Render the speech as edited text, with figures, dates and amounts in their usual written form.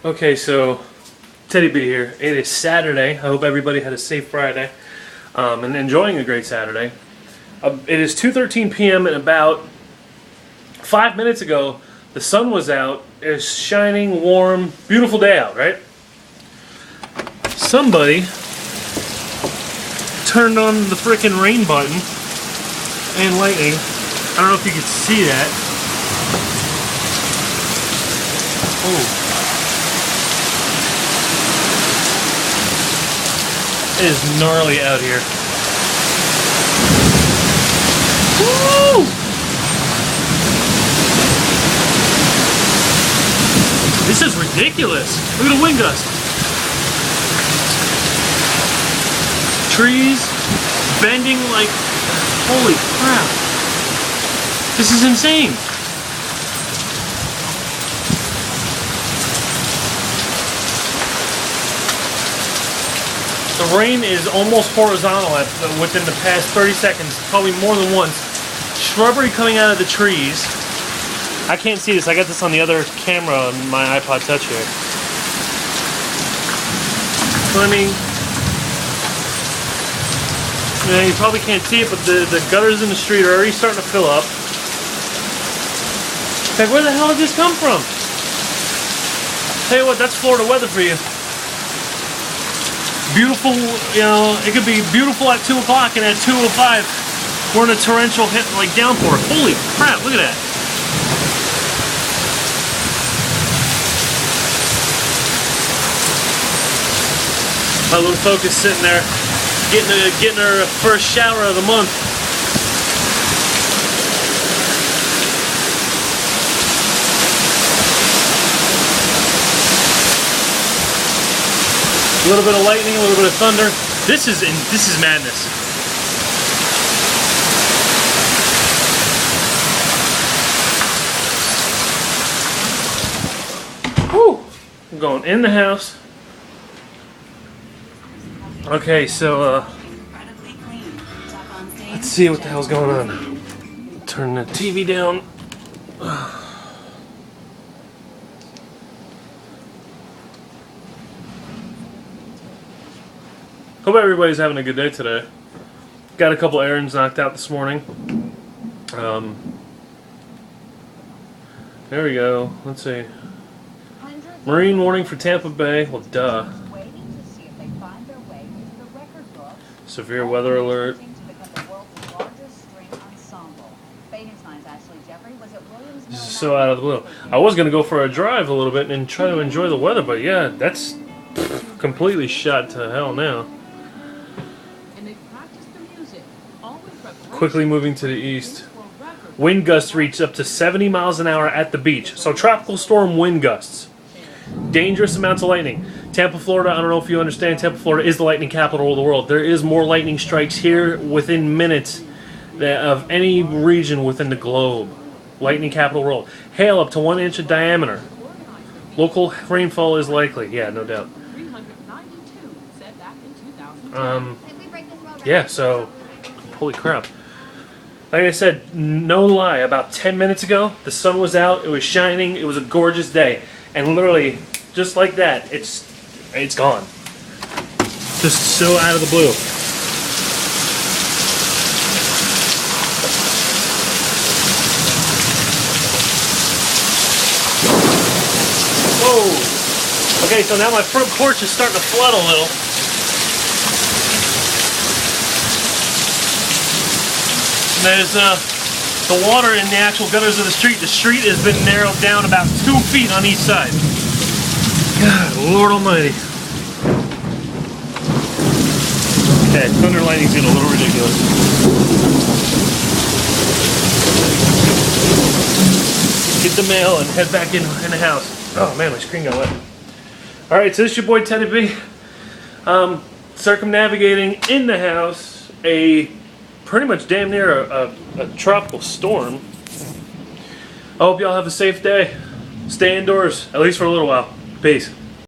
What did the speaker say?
Okay, so Teddy B here. It is Saturday. I hope everybody had a safe Friday and enjoying a great Saturday. It is 2:13 p.m. and about 5 minutes ago, the sun was out. It's shining, warm, beautiful day out, right? Somebody turned on the frickin' rain button and lightning. I don't know if you could see that. Oh. It is gnarly out here. Woo! This is ridiculous. Look at the wind gust. Trees bending like, holy crap. This is insane. The rain is almost horizontal within the past 30 seconds, probably more than once. Shrubbery coming out of the trees. I can't see this. I got this on the other camera on my iPod Touch here. So, I mean, you probably can't see it, but the gutters in the street are already starting to fill up. Like, where the hell did this come from? Tell you what, that's Florida weather for you. Beautiful, you know, it could be beautiful at 2 o'clock, and at 2:05 we're in a torrential hit, like downpour. Holy crap, look at that. My little Focus sitting there getting her first shower of the month. A little bit of lightning, a little bit of thunder. This is madness. Whew. I'm going in the house. Okay, so let's see what the hell's going on. Turn the TV down. Hope everybody's having a good day today. Got a couple errands knocked out this morning. There we go. Let's see. Marine warning for Tampa Bay. Well, duh. Severe weather alert. This is so out of the blue. I was going to go for a drive a little bit and try to enjoy the weather, but yeah, that's completely shot to hell now. Quickly moving to the east. Wind gusts reached up to 70 miles an hour at the beach. So tropical storm wind gusts. Dangerous amounts of lightning. Tampa, Florida, I don't know if you understand, Tampa, Florida is the lightning capital of the world. There is more lightning strikes here within minutes of any region within the globe. Lightning capital world. Hail up to 1 inch of diameter. Local rainfall is likely. Yeah, no doubt. Yeah, so holy crap. Like I said, no lie, about 10 minutes ago, the sun was out, it was shining, it was a gorgeous day. And literally, just like that, it's gone. Just so out of the blue. Whoa! Okay, so now my front porch is starting to flood a little. There's the water in the actual gutters of the street. The street has been narrowed down about 2 feet on each side. God, Lord Almighty. Okay, thunder lightning's getting a little ridiculous. Get the mail and head back in the house. Oh man, my screen got wet. All right, so this is your boy Teddy B. Circumnavigating in the house pretty much damn near a tropical storm. I hope y'all have a safe day. Stay indoors, at least for a little while. Peace.